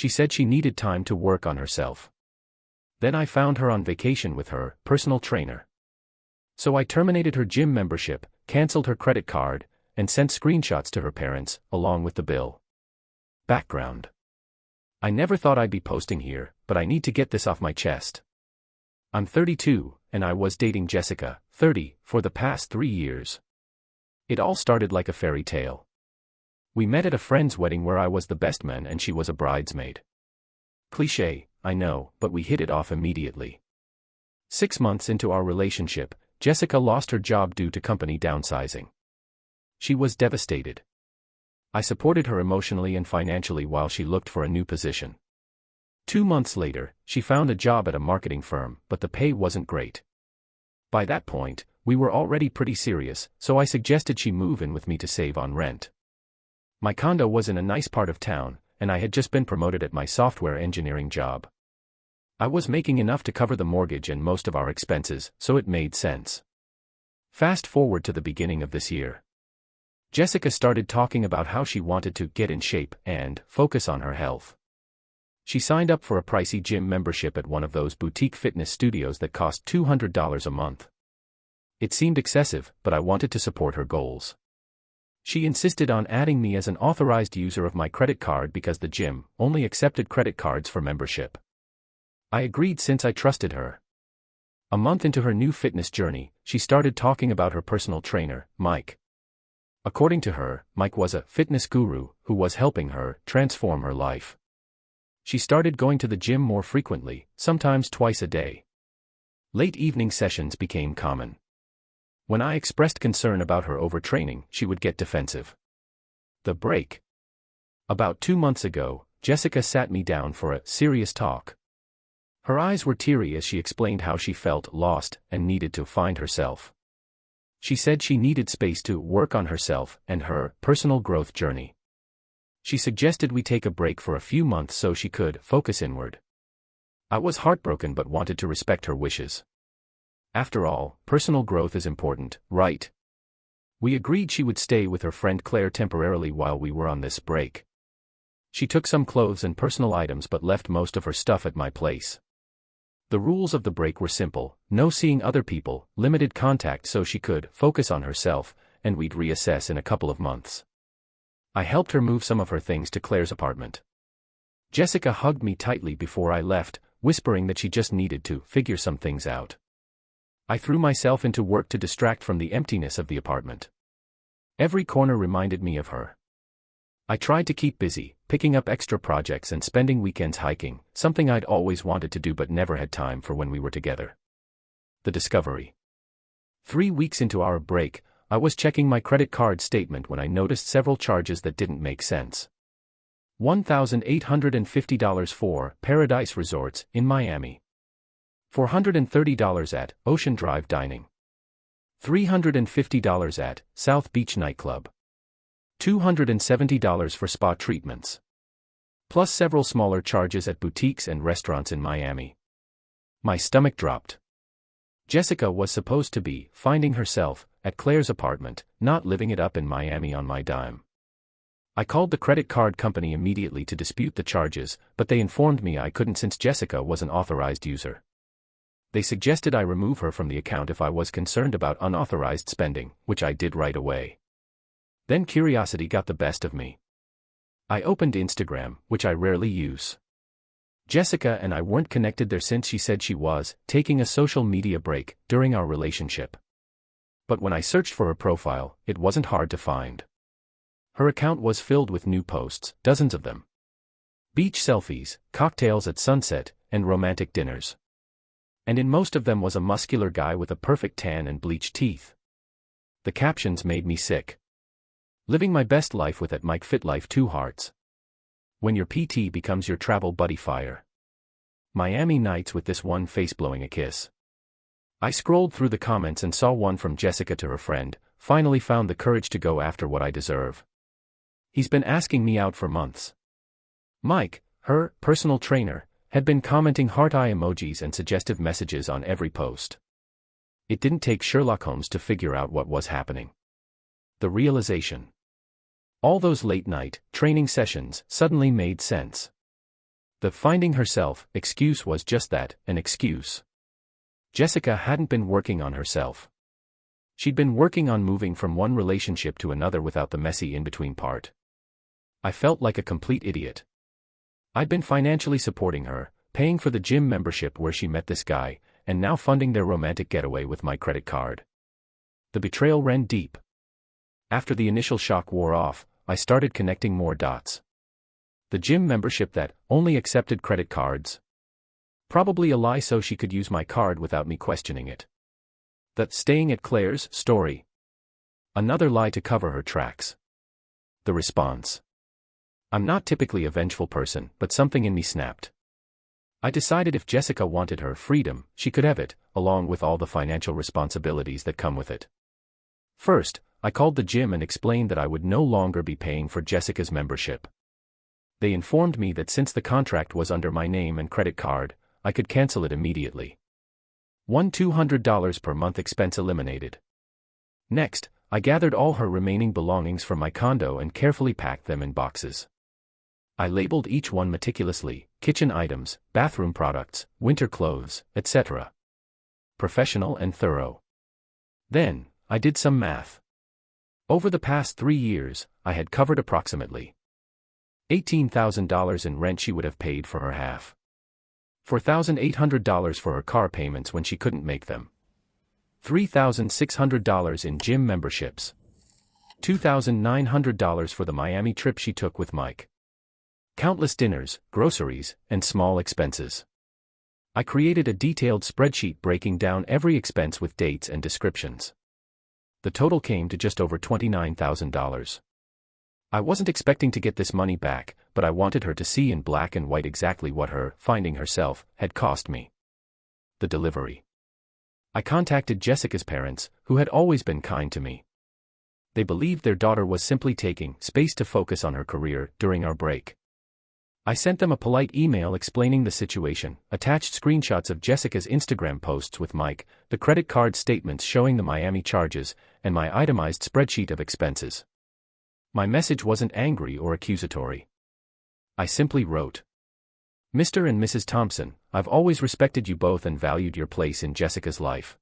She said she needed time to work on herself. Then I found her on vacation with her personal trainer. So I terminated her gym membership, canceled her credit card, and sent screenshots to her parents, along with the bill. Background. I never thought I'd be posting here, but I need to get this off my chest. I'm 32, and I was dating Jessica, 30, for the past 3 years. It all started like a fairy tale. We met at a friend's wedding where I was the best man and she was a bridesmaid. Cliché, I know, but we hit it off immediately. 6 months into our relationship, Jessica lost her job due to company downsizing. She was devastated. I supported her emotionally and financially while she looked for a new position. 2 months later, she found a job at a marketing firm, but the pay wasn't great. By that point, we were already pretty serious, so I suggested she move in with me to save on rent. My condo was in a nice part of town, and I had just been promoted at my software engineering job. I was making enough to cover the mortgage and most of our expenses, so it made sense. Fast forward to the beginning of this year. Jessica started talking about how she wanted to get in shape and focus on her health. She signed up for a pricey gym membership at one of those boutique fitness studios that cost $200 a month. It seemed excessive, but I wanted to support her goals. She insisted on adding me as an authorized user of my credit card because the gym only accepted credit cards for membership. I agreed since I trusted her. A month into her new fitness journey, she started talking about her personal trainer, Mike. According to her, Mike was a fitness guru who was helping her transform her life. She started going to the gym more frequently, sometimes twice a day. Late evening sessions became common. When I expressed concern about her overtraining, she would get defensive. The break. About 2 months ago, Jessica sat me down for a serious talk. Her eyes were teary as she explained how she felt lost and needed to find herself. She said she needed space to work on herself and her personal growth journey. She suggested we take a break for a few months so she could focus inward. I was heartbroken but wanted to respect her wishes. After all, personal growth is important, right? We agreed she would stay with her friend Claire temporarily while we were on this break. She took some clothes and personal items but left most of her stuff at my place. The rules of the break were simple: no seeing other people, limited contact so she could focus on herself, and we'd reassess in a couple of months. I helped her move some of her things to Claire's apartment. Jessica hugged me tightly before I left, whispering that she just needed to figure some things out. I threw myself into work to distract from the emptiness of the apartment. Every corner reminded me of her. I tried to keep busy, picking up extra projects and spending weekends hiking, something I'd always wanted to do but never had time for when we were together. The discovery. 3 weeks into our break, I was checking my credit card statement when I noticed several charges that didn't make sense. $1,850 for Paradise Resorts in Miami. $430 at Ocean Drive Dining. $350 at South Beach Nightclub. $270 for spa treatments. Plus several smaller charges at boutiques and restaurants in Miami. My stomach dropped. Jessica was supposed to be finding herself at Claire's apartment, not living it up in Miami on my dime. I called the credit card company immediately to dispute the charges, but they informed me I couldn't since Jessica was an authorized user. They suggested I remove her from the account if I was concerned about unauthorized spending, which I did right away. Then curiosity got the best of me. I opened Instagram, which I rarely use. Jessica and I weren't connected there since she said she was taking a social media break during our relationship. But when I searched for her profile, it wasn't hard to find. Her account was filled with new posts, dozens of them. Beach selfies, cocktails at sunset, and romantic dinners. And in most of them was a muscular guy with a perfect tan and bleached teeth. The captions made me sick. Living my best life with at Mike Fit Life 2 hearts. When your PT becomes your travel buddy fire. Miami nights with this one face blowing a kiss. I scrolled through the comments and saw one from Jessica to her friend, finally found the courage to go after what I deserve. He's been asking me out for months. Mike, her personal trainer, had been commenting heart eye emojis and suggestive messages on every post. It didn't take Sherlock Holmes to figure out what was happening. The realization. All those late-night training sessions suddenly made sense. The finding herself excuse was just that, an excuse. Jessica hadn't been working on herself. She'd been working on moving from one relationship to another without the messy in-between part. I felt like a complete idiot. I'd been financially supporting her, paying for the gym membership where she met this guy, and now funding their romantic getaway with my credit card. The betrayal ran deep. After the initial shock wore off, I started connecting more dots. The gym membership that only accepted credit cards. Probably a lie so she could use my card without me questioning it. That staying at Claire's story. Another lie to cover her tracks. The response. I'm not typically a vengeful person, but something in me snapped. I decided if Jessica wanted her freedom, she could have it, along with all the financial responsibilities that come with it. First, I called the gym and explained that I would no longer be paying for Jessica's membership. They informed me that since the contract was under my name and credit card, I could cancel it immediately. $200 per month expense eliminated. Next, I gathered all her remaining belongings from my condo and carefully packed them in boxes. I labeled each one meticulously: kitchen items, bathroom products, winter clothes, etc. Professional and thorough. Then, I did some math. Over the past 3 years, I had covered approximately $18,000 in rent she would have paid for her half. $4,800 for her car payments when she couldn't make them. $3,600 in gym memberships. $2,900 for the Miami trip she took with Mike. Countless dinners, groceries, and small expenses. I created a detailed spreadsheet breaking down every expense with dates and descriptions. The total came to just over $29,000. I wasn't expecting to get this money back, but I wanted her to see in black and white exactly what her finding herself had cost me. The delivery. I contacted Jessica's parents, who had always been kind to me. They believed their daughter was simply taking space to focus on her career during our break. I sent them a polite email explaining the situation, attached screenshots of Jessica's Instagram posts with Mike, the credit card statements showing the Miami charges, and my itemized spreadsheet of expenses. My message wasn't angry or accusatory. I simply wrote, Mr. and Mrs. Thompson, I've always respected you both and valued your place in Jessica's life.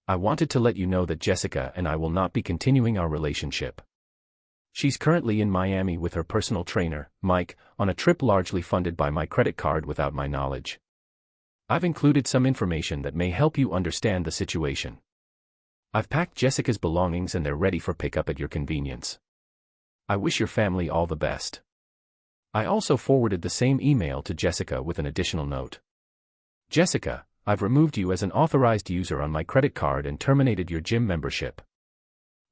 I wanted to let you know that Jessica and I will not be continuing our relationship. She's currently in Miami with her personal trainer, Mike, on a trip largely funded by my credit card without my knowledge. I've included some information that may help you understand the situation. I've packed Jessica's belongings and they're ready for pickup at your convenience. I wish your family all the best. I also forwarded the same email to Jessica with an additional note. Jessica, I've removed you as an authorized user on my credit card and terminated your gym membership.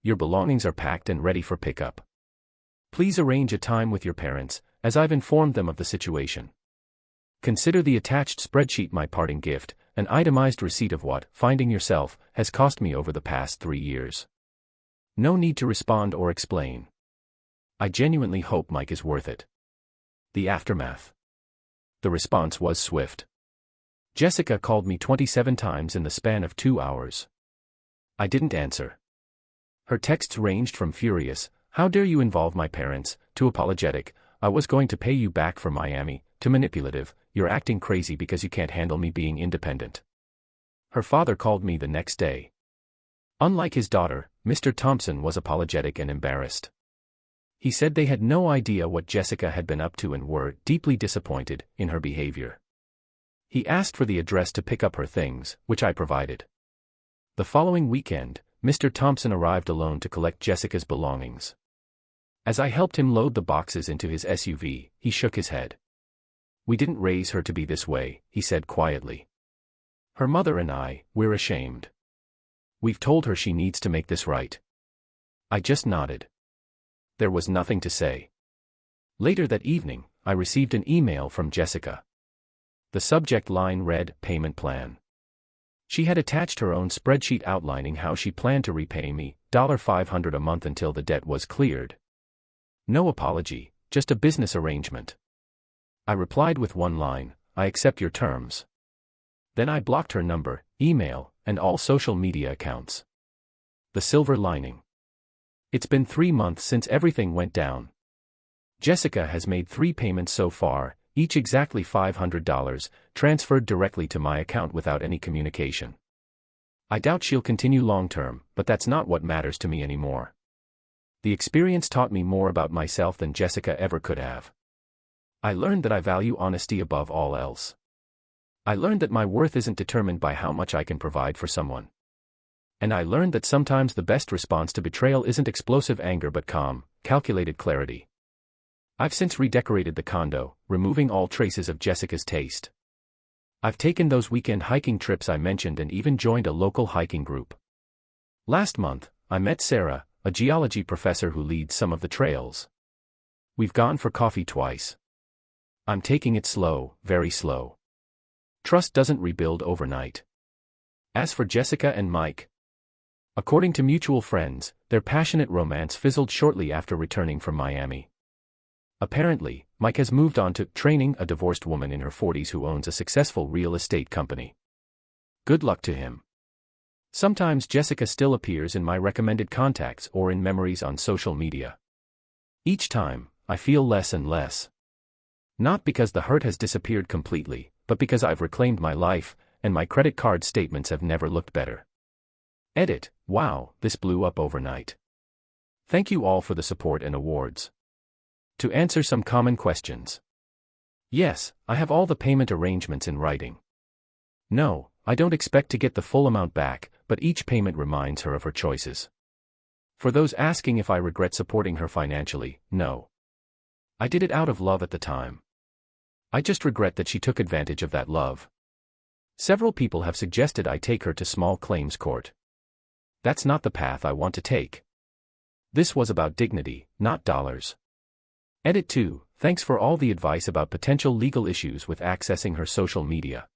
Your belongings are packed and ready for pickup. Please arrange a time with your parents, as I've informed them of the situation. Consider the attached spreadsheet my parting gift, an itemized receipt of what finding yourself has cost me over the past 3 years. No need to respond or explain. I genuinely hope Mike is worth it. The aftermath. The response was swift. Jessica called me 27 times in the span of 2 hours. I didn't answer. Her texts ranged from furious, "How dare you involve my parents," to apologetic, "I was going to pay you back for Miami," to manipulative, "You're acting crazy because you can't handle me being independent." Her father called me the next day. Unlike his daughter, Mr. Thompson was apologetic and embarrassed. He said they had no idea what Jessica had been up to and were deeply disappointed in her behavior. He asked for the address to pick up her things, which I provided. The following weekend, Mr. Thompson arrived alone to collect Jessica's belongings. As I helped him load the boxes into his SUV, he shook his head. "We didn't raise her to be this way," he said quietly. "Her mother and we're ashamed. We've told her she needs to make this right." I just nodded. There was nothing to say. Later that evening, I received an email from Jessica. The subject line read, "Payment Plan." She had attached her own spreadsheet outlining how she planned to repay me $500 a month until the debt was cleared. No apology, just a business arrangement. I replied with one line, "I accept your terms." Then I blocked her number, email, and all social media accounts. The silver lining. It's been 3 months since everything went down. Jessica has made 3 payments so far, each exactly $500, transferred directly to my account without any communication. I doubt she'll continue long-term, but that's not what matters to me anymore. The experience taught me more about myself than Jessica ever could have. I learned that I value honesty above all else. I learned that my worth isn't determined by how much I can provide for someone. And I learned that sometimes the best response to betrayal isn't explosive anger but calm, calculated clarity. I've since redecorated the condo, removing all traces of Jessica's taste. I've taken those weekend hiking trips I mentioned and even joined a local hiking group. Last month, I met Sarah, a geology professor who leads some of the trails. We've gone for coffee twice. I'm taking it slow, very slow. Trust doesn't rebuild overnight. As for Jessica and Mike, according to mutual friends, their passionate romance fizzled shortly after returning from Miami. Apparently, Mike has moved on to training a divorced woman in her 40s who owns a successful real estate company. Good luck to him. Sometimes Jessica still appears in my recommended contacts or in memories on social media. Each time, I feel less and less. Not because the hurt has disappeared completely, but because I've reclaimed my life, and my credit card statements have never looked better. Edit: wow, this blew up overnight. Thank you all for the support and awards. To answer some common questions. Yes, I have all the payment arrangements in writing. No, I don't expect to get the full amount back, but each payment reminds her of her choices. For those asking if I regret supporting her financially, no. I did it out of love at the time. I just regret that she took advantage of that love. Several people have suggested I take her to small claims court. That's not the path I want to take. This was about dignity, not dollars. Edit 2, thanks for all the advice about potential legal issues with accessing her social media.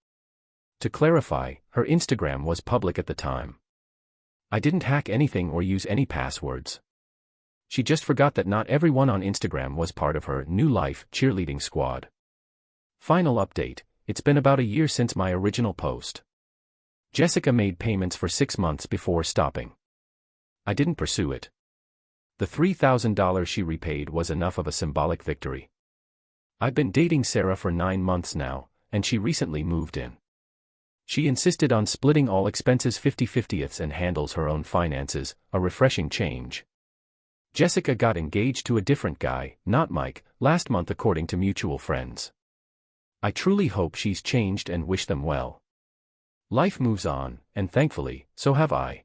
To clarify, her Instagram was public at the time. I didn't hack anything or use any passwords. She just forgot that not everyone on Instagram was part of her new life cheerleading squad. Final update: it's been about a year since my original post. Jessica made payments for 6 months before stopping. I didn't pursue it. The $3,000 she repaid was enough of a symbolic victory. I've been dating Sarah for 9 months now, and she recently moved in. She insisted on splitting all expenses 50-50 and handles her own finances, a refreshing change. Jessica got engaged to a different guy, not Mike, last month according to mutual friends. I truly hope she's changed and wish them well. Life moves on, and thankfully, so have I.